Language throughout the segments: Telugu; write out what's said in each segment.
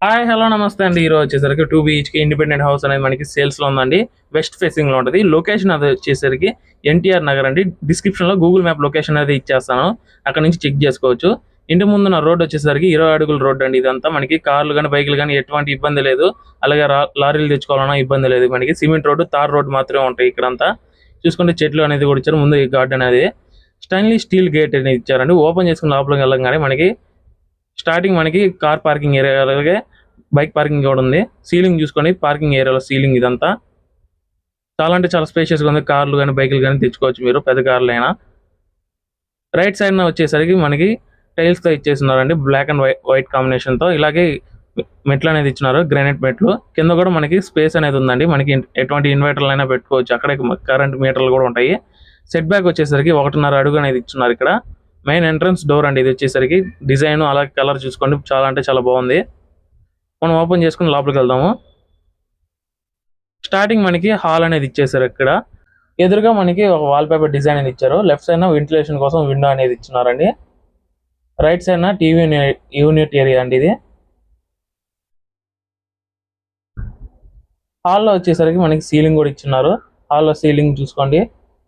హాయ్ హలో నమస్తే అండి. ఈరోజు వచ్చేసరికి 2 BHK ఇండిపెండెంట్ హౌస్ అనేది మనకి సేల్స్లో ఉందండి. వెస్ట్ ఫేసింగ్లో ఉంటుంది. లొకేషన్ అది వచ్చేసరికి ఎన్టీఆర్ నగర్ అండి. డిస్క్రిప్షన్లో గూగుల్ మ్యాప్ లొకేషన్ అనేది ఇచ్చేస్తాను, అక్కడ నుంచి చెక్ చేసుకోవచ్చు. ఇంటి ముందున్న రోడ్ వచ్చేసరికి 20 అడుగుల రోడ్ అండి. ఇదంతా మనకి కార్లు కానీ బైకులు కానీ ఎటువంటి ఇబ్బంది లేదు. అలాగే లారీలు తెచ్చుకోవాలన్నా ఇబ్బంది లేదు. మనకి సిమెంట్ రోడ్డు, తార్ రోడ్డు మాత్రమే ఉంటాయి ఇక్కడంతా. చూసుకుంటే చెట్లు అనేది కూడా ఇచ్చారు. ముందు ఈ గార్డెన్ అనేది స్టైన్లెస్ స్టీల్ గేట్ అనేది ఇచ్చారండి. ఓపెన్ చేసుకుని లోపలికి వెళ్ళగానే మనకి స్టార్టింగ్ మనకి కార్ పార్కింగ్ ఏరియా, అలాగే బైక్ పార్కింగ్ కూడా ఉంది. సీలింగ్ చూసుకొని పార్కింగ్ ఏరియాలో సీలింగ్ ఇదంతా చాలా అంటే చాలా స్పేషియస్గా ఉంది. కార్లు కానీ బైకులు కానీ తెచ్చుకోవచ్చు మీరు, పెద్ద కార్లు అయినా. రైట్ సైడ్ వచ్చేసరికి మనకి టైల్స్తో ఇచ్చేస్తున్నారండి, బ్లాక్ అండ్ వైట్ కాంబినేషన్తో. ఇలాగే మెట్లు అనేది ఇచ్చినారు, గ్రానైట్ మెట్లు. కింద కూడా మనకి స్పేస్ అనేది ఉందండి. మనకి ఎటువంటి ఇన్వర్టర్లు అయినా పెట్టుకోవచ్చు. అక్కడే కరెంట్ మీటర్లు కూడా ఉంటాయి. సెట్ బ్యాక్ వచ్చేసరికి 1.5 అడుగు అనేది ఇచ్చున్నారు ఇక్కడ. మెయిన్ ఎంట్రన్స్ డోర్ అండి ఇది వచ్చేసరికి. డిజైన్ అలాగే కలర్ చూసుకోండి, చాలా అంటే చాలా బాగుంది. మనం ఓపెన్ చేసుకుని లోపలికి వెళ్దాము. స్టార్టింగ్ మనకి హాల్ అనేది ఇచ్చేసారు. ఇక్కడ ఎదురుగా మనకి ఒక వాల్ పేపర్ డిజైన్ అనేది ఇచ్చారు. లెఫ్ట్ సైడ్ వెంటిలేషన్ కోసం విండో అనేది ఇచ్చినారండి. Right side TV unit area అండి ఇది. హాల్లో వచ్చేసరికి మనకి సీలింగ్ కూడా ఇచ్చిన్నారు. హాల్లో సీలింగ్ చూసుకోండి,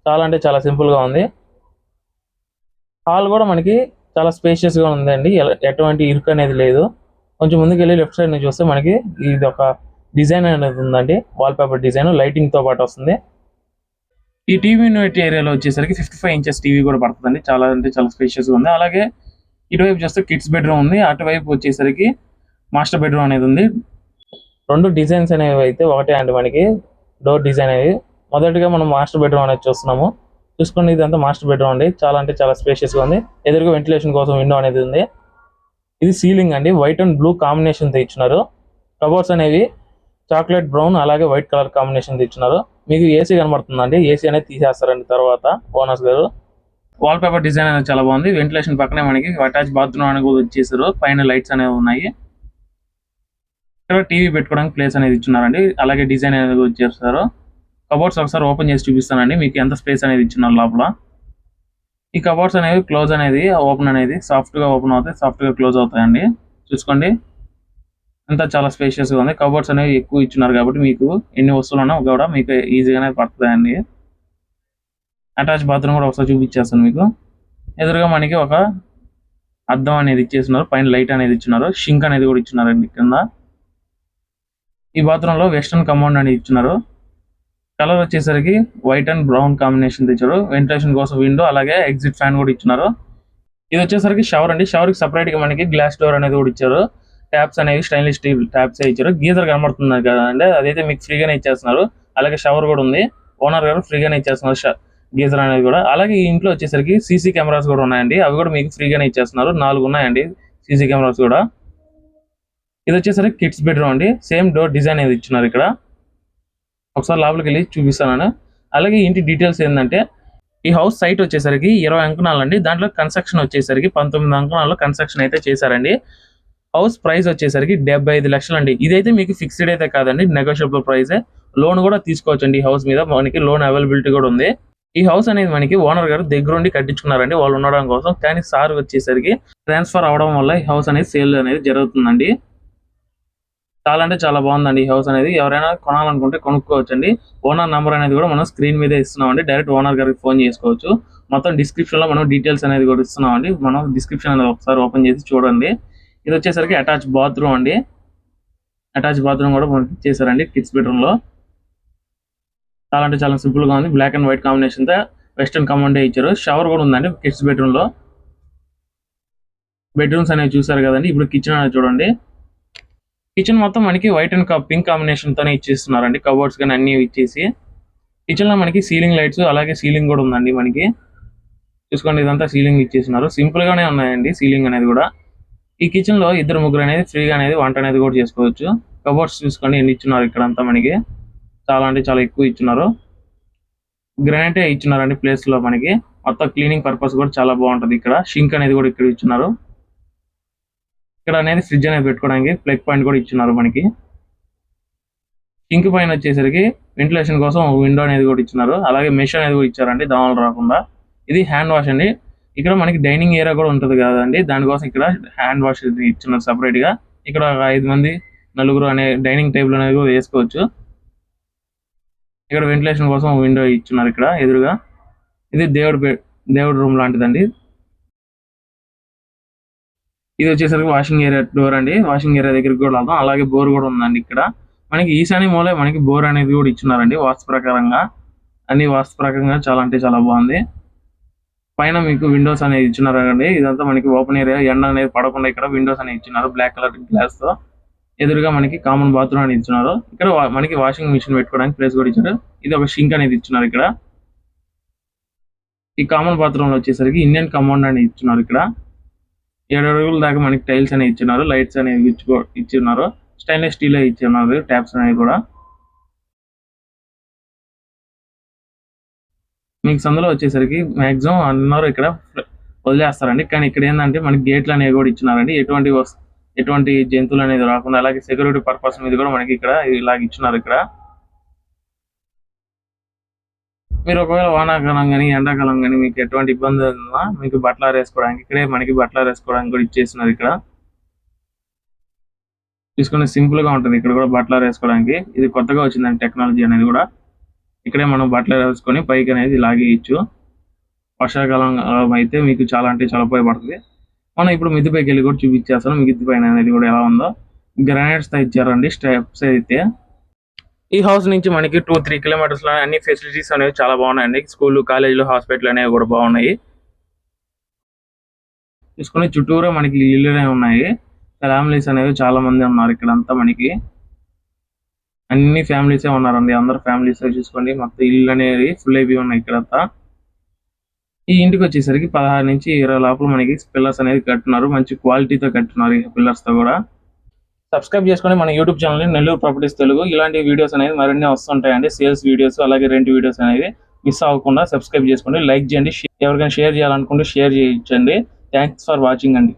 చాలా అంటే చాలా సింపుల్గా ఉంది. హాల్ కూడా మనకి చాలా స్పేషియస్గా ఉందండి, ఎటువంటి ఇరుకు అనేది లేదు. కొంచెం ముందుకు వెళ్ళి లెఫ్ట్ సైడ్ నుంచి చూస్తే మనకి ఇది ఒక డిజైన్ అనేది ఉందండి, వాల్ పేపర్ డిజైన్ లైటింగ్తో పాటు వస్తుంది. ఈ టీవీ యూనిట్ ఏరియాలో వచ్చేసరికి 55 ఇంచెస్ టీవీ కూడా పడుతుందండి. చాలా అంటే చాలా స్పేషియస్గా ఉంది. అలాగే ఇటువైపు చూస్తే కిడ్స్ బెడ్రూమ్ ఉంది, అటువైపు వచ్చేసరికి మాస్టర్ బెడ్రూమ్ అనేది ఉంది. రెండు డిజైన్స్ అనేవి అయితే ఒకటే అండి మనకి డోర్ డిజైన్ అనేది. మొదటిగా మనం మాస్టర్ బెడ్రూమ్ అనేది చూస్తున్నాము. చూసుకోండి, ఇదంతా మాస్టర్ బెడ్రూమ్ అండి. చాలా అంటే చాలా స్పేషియస్గా ఉంది. ఎదురుగా వెంటిలేషన్ కోసం విండో అనేది ఉంది. ఇది సీలింగ్ అండి, వైట్ అండ్ బ్లూ కాంబినేషన్తో ఇచ్చినారు. కబోర్డ్స్ అనేవి చాక్లెట్ బ్రౌన్ అలాగే వైట్ కలర్ కాంబినేషన్ ఇచ్చినారు. మీకు ఏసీ కనబడుతుందండి, ఏసీ అనేది తీసేస్తారండి తర్వాత ఓనర్స్ గారు. వాల్ పేపర్ డిజైన్ అనేది చాలా బాగుంది. వెంటిలేషన్ పక్కనే మనకి అటాచ్ బాత్రూమ్ అనేది కూడా వచ్చేసారు. పైన లైట్స్ అనేవి ఉన్నాయి. ఇక్కడ టీవీ పెట్టుకోవడానికి ప్లేస్ అనేది ఇచ్చినారండి. అలాగే డిజైన్ అనేది వచ్చేస్తారు. కబోర్డ్స్ ఒకసారి ఓపెన్ చేసి చూపిస్తానండి మీకు ఎంత స్పేస్ అనేది ఇచ్చినారు లోపల. ఈ కబోర్డ్స్ అనేవి క్లోజ్ అనేది ఓపెన్ అనేది సాఫ్ట్గా ఓపెన్ అవుతాయి, సాఫ్ట్గా క్లోజ్ అవుతాయండి. చూసుకోండి, అంతా చాలా స్పేషియస్గా ఉంది. కబోర్డ్స్ అనేవి ఎక్కువ ఇచ్చినారు కాబట్టి మీకు ఎన్ని వస్తువులు కూడా మీకు ఈజీగానే పడుతుందండి. అటాచ్ బాత్రూమ్ కూడా ఒకసారి చూపించేస్తాను మీకు. ఎదురుగా మనకి ఒక అద్దం అనేది ఇచ్చేస్తున్నారు, పైన లైట్ అనేది ఇచ్చినారు, షింక్ అనేది కూడా ఇచ్చినారండి కింద. ఈ బాత్రూంలో వెస్టర్న్ కమోడ్ అనేది ఇచ్చినారు. కలర్ వచ్చేసరికి వైట్ అండ్ బ్రౌన్ కాంబినేషన్ తెచ్చారు. వెంటిలేషన్ కోసం విండో అలాగే ఎగ్జిట్ ఫ్యాన్ కూడా ఇచ్చినారు. ఇది వచ్చేసరికి షవర్ అండి. షవర్కి సపరేట్గా మనకి గ్లాస్ డోర్ అనేది కూడా ఇచ్చారు. ట్యాప్స్ అనేవి స్టైన్లెస్ స్టీల్ ట్యాప్స్ ఇచ్చారు. గీజర్ కనబడుతుంది కదండి, అదైతే మీకు ఫ్రీగానే ఇచ్చేస్తున్నారు. అలాగే షవర్ కూడా ఉంది, ఓనర్ గారు ఫ్రీగానే ఇచ్చేస్తున్నారు గీజర్ అనేది కూడా. అలాగే ఈ ఇంట్లో వచ్చేసరికి సీసీ కెమెరాస్ కూడా ఉన్నాయండి, అవి కూడా మీకు ఫ్రీగానే ఇచ్చేస్తున్నారు. 4 ఉన్నాయండి సీసీ కెమెరాస్ కూడా. ఇది వచ్చేసరికి కిడ్స్ బెడ్రూమ్ అండి. సేమ్ డోర్ డిజైన్ అనేది ఇచ్చినారు ఇక్కడ. ఒకసారి లోపలికి వెళ్ళి చూపిస్తాను. అలాగే ఇంటి డీటెయిల్స్ ఏంటంటే, ఈ హౌస్ సైట్ వచ్చేసరికి 20 అంకణాలు అండి. దాంట్లో కన్స్ట్రక్షన్ వచ్చేసరికి 19 అంకణాల్లో కన్స్ట్రక్షన్ అయితే చేశారండి. హౌస్ ప్రైస్ వచ్చేసరికి 75 లక్షలు అండి. ఇదైతే మీకు ఫిక్స్డ్ అయితే కాదండి, నెగోషియబుల్ ప్రైజే. లోన్ కూడా తీసుకోవచ్చండి ఈ హౌస్ మీద, మనకి లోన్ అవైలబిలిటీ కూడా ఉంది. ఈ హౌస్ అనేది మనకి ఓనర్ గారు దగ్గరుండి కట్టించుకున్నారండి వాళ్ళు ఉండడం కోసం. కానీ సార్ వచ్చేసరికి ట్రాన్స్ఫర్ అవడం వల్ల ఈ హౌస్ అనేది సేల్ అనేది జరుగుతుందండి. చాలా అంటే చాలా బాగుందండి ఈ హౌస్ అనేది. ఎవరైనా కొనాలనుకుంటే కొనుక్కోవచ్చండి. ఓనర్ నెంబర్ అనేది కూడా మనం స్క్రీన్ మీదే ఇస్తున్నామండి. డైరెక్ట్ ఓనర్ గారికి ఫోన్ చేసుకోవచ్చు. మొత్తం డిస్క్రిప్షన్లో మనం డీటెయిల్స్ అనేది కూడా ఇస్తున్నామండి. మనం డిస్క్రిప్షన్ అనేది ఒకసారి ఓపెన్ చేసి చూడండి. ఇది వచ్చేసరికి అటాచ్ బాత్రూమ్ అండి. అటాచ్ బాత్రూమ్ కూడా మనకి ఇచ్చేసారండి కిడ్స్ బెడ్రూమ్లో. చాలా అంటే చాలా సింపుల్గా ఉంది. బ్లాక్ అండ్ వైట్ కాంబినేషన్తో వెస్టర్న్ కమోడ్ ఇచ్చారు. షవర్ కూడా ఉందండి కిడ్స్ బెడ్రూమ్లో. బెడ్రూమ్స్ అనేవి చూసారు కదండి. ఇప్పుడు కిచెన్ అనేది చూడండి. కిచెన్ మొత్తం మనకి వైట్ అండ్ పింక్ కాంబినేషన్తోనే ఇచ్చేస్తున్నారండి. కబోర్డ్స్ కానీ అన్ని ఇచ్చేసి. కిచెన్లో మనకి సీలింగ్ లైట్స్ అలాగే సీలింగ్ కూడా ఉందండి మనకి. చూసుకోండి, ఇదంతా సీలింగ్ ఇచ్చేస్తున్నారు. సింపుల్గానే ఉన్నాయండి సీలింగ్ అనేది కూడా. ఈ కిచెన్లో 2-3 అనేది ఫ్రీగా అనేది వంట అనేది కూడా చేసుకోవచ్చు. కబోర్డ్స్ చూసుకోండి ఎన్ని ఇచ్చినారు ఇక్కడంతా మనకి. చాలా అంటే చాలా ఎక్కువ ఇచ్చినారు. గ్రానైటే ఇచ్చినారండి ప్లేస్లో మనకి. మొత్తం క్లీనింగ్ పర్పస్ కూడా చాలా బాగుంటుంది. ఇక్కడ షింక్ అనేది కూడా ఇక్కడ ఇచ్చినారు. ఇక్కడ అనేది ఫ్రిడ్జ్ అనేది పెట్టుకోవడానికి ప్లగ్ పాయింట్ కూడా ఇచ్చినారు మనకి. సింక్ పైన వచ్చేసరికి వెంటిలేషన్ కోసం విండో అనేది కూడా ఇచ్చినారు. అలాగే మెష్ అనేది కూడా ఇచ్చారండి దోమలు రాకుండా. ఇది హ్యాండ్ వాష్ అండి. ఇక్కడ మనకి డైనింగ్ ఏరియా కూడా ఉంటుంది కదండి, దానికోసం ఇక్కడ హ్యాండ్ వాష్ ఇచ్చినారు సపరేట్గా. ఇక్కడ ఒక 5 మంది, నలుగురు అనే డైనింగ్ టేబుల్ అనేది కూడా వేసుకోవచ్చు. ఇక్కడ వెంటిలేషన్ కోసం విండో ఇచ్చున్నారు ఇక్కడ ఎదురుగా. ఇది దేవుడి రూమ్ లాంటిదండి. ఇది వచ్చేసరికి వాషింగ్ ఏరియా డోర్ అండి. వాషింగ్ ఏరియా దగ్గరికి కూడా వెళ్దాం. అలాగే బోర్ కూడా ఉందండి ఇక్కడ. మనకి ఈశాన్య మూలే మనకి బోర్ అనేది కూడా ఇచ్చున్నారండి వాస్తు ప్రకారంగా. అన్ని వాస్తు ప్రకారంగా చాలా అంటే చాలా బాగుంది. పైన మీకు విండోస్ అనేది ఇచ్చున్నారండి. ఇదంతా మనకి ఓపెన్ ఏరియా, ఎండ అనేది పడకుండా ఇక్కడ విండోస్ అనేది ఇచ్చున్నారు బ్లాక్ కలర్ గ్లాస్ తో. ఎదురుగా మనకి కామన్ బాత్రూమ్ అనేది ఇచ్చున్నారు. ఇక్కడ మనకి వాషింగ్ మిషన్ పెట్టుకోవడానికి ప్లేస్ కూడా ఇచ్చారు. ఇది ఒక షింక్ అనేది ఇచ్చున్నారు ఇక్కడ. ఈ కామన్ బాత్రూమ్ లో వచ్చేసరికి ఇండియన్ కమౌండ్ అనేది ఇచ్చున్నారు ఇక్కడ. 7 అడుగుల దాకా మనకి టైల్స్ అనేవి ఇచ్చున్నారు. లైట్స్ అనేవి ఇచ్చున్నారు. స్టెయిన్లెస్ స్టీల్ ఇచ్చున్నారు ట్యాప్స్ అనేవి కూడా. మీకు సందులో వచ్చేసరికి మాక్సిమం అందరూ ఇక్కడ వదిలేస్తారండి. కానీ ఇక్కడ ఏంటంటే మనకి గేట్లు అనేవి కూడా ఇచ్చినారండి. ఎటువంటి జంతువులు అనేది రాకుండా, అలాగే సెక్యూరిటీ పర్పస్ మీద కూడా మనకి ఇక్కడ ఇలాగ ఇచ్చినారు ఇక్కడ. మీరు ఒకవేళ వానాకాలం కానీ ఎండాకాలం కానీ మీకు ఎటువంటి ఇబ్బంది ఉన్నా మీకు బట్టలు ఆరేసుకోవడానికి ఇక్కడే మనకి బట్టలు ఆరేసుకోవడానికి కూడా ఇచ్చేస్తున్నారు ఇక్కడ. చూసుకుని సింపుల్ గా ఉంటుంది ఇక్కడ కూడా బట్టలు ఆరేసుకోవడానికి. ఇది కొత్తగా వచ్చిందండి టెక్నాలజీ అనేది కూడా. ఇక్కడే మనం బట్టలు వేసుకొని పైకి అనేది లాగేయచ్చు. వర్షాకాలం అయితే మీకు చాలా అంటే చాలా ఉపయోగపడుతుంది. మనం ఇప్పుడు మిద్దిపైకి వెళ్ళి కూడా చూపించేస్తాను మిద్ది పైన అనేది కూడా ఎలా ఉందో. గ్రానైట్స్ తో ఇచ్చారండి స్టెప్స్ అయితే. ఈ హౌస్ నుంచి మనకి 2-3 కిలోమీటర్స్ లో అన్ని ఫెసిలిటీస్ అనేవి చాలా బాగున్నాయండి. స్కూల్, కాలేజీలు, హాస్పిటల్ అనేవి కూడా బాగున్నాయి. చూసుకుని చుట్టూరా మనకి ఇల్లునే ఉన్నాయి. ఫ్యామిలీస్ అనేవి చాలా మంది ఉన్నారు ఇక్కడ అంతా. మనకి అన్ని ఫ్యామిలీసే ఉన్నారండి. అందరు ఫ్యామిలీస్ చూసుకోండి. మొత్తం ఇల్లు అనేది ఫుల్ అయిపోయి ఉన్నాయి ఇక్కడంతా. ఈ ఇంటికి వచ్చేసరికి 16 నుంచి 20 లోపల మనకి పిల్లర్స్ అనేది కట్టున్నారు. మంచి క్వాలిటీతో కట్టున్నారు ఈ పిల్లర్స్ తో కూడా. సబ్స్క్రైబ్ చేసుకొని మన YouTube channel Nellore properties Telugu. ఇలాంటి వీడియోస్ అనేది మరిన్ని వస్తుంటాయండి. సేల్స్ వీడియోస్, అలాగే రెంట్ వీడియోస్ అనేవి మిస్ అవ్వకుండా సబ్స్క్రైబ్ చేసుకోండి. లైక్ చేయండి. ఎవరికైనా షేర్ చేయాలనుకుంటే షేర్ చేయించండి. థ్యాంక్స్ ఫర్ వాచింగ్ అండి.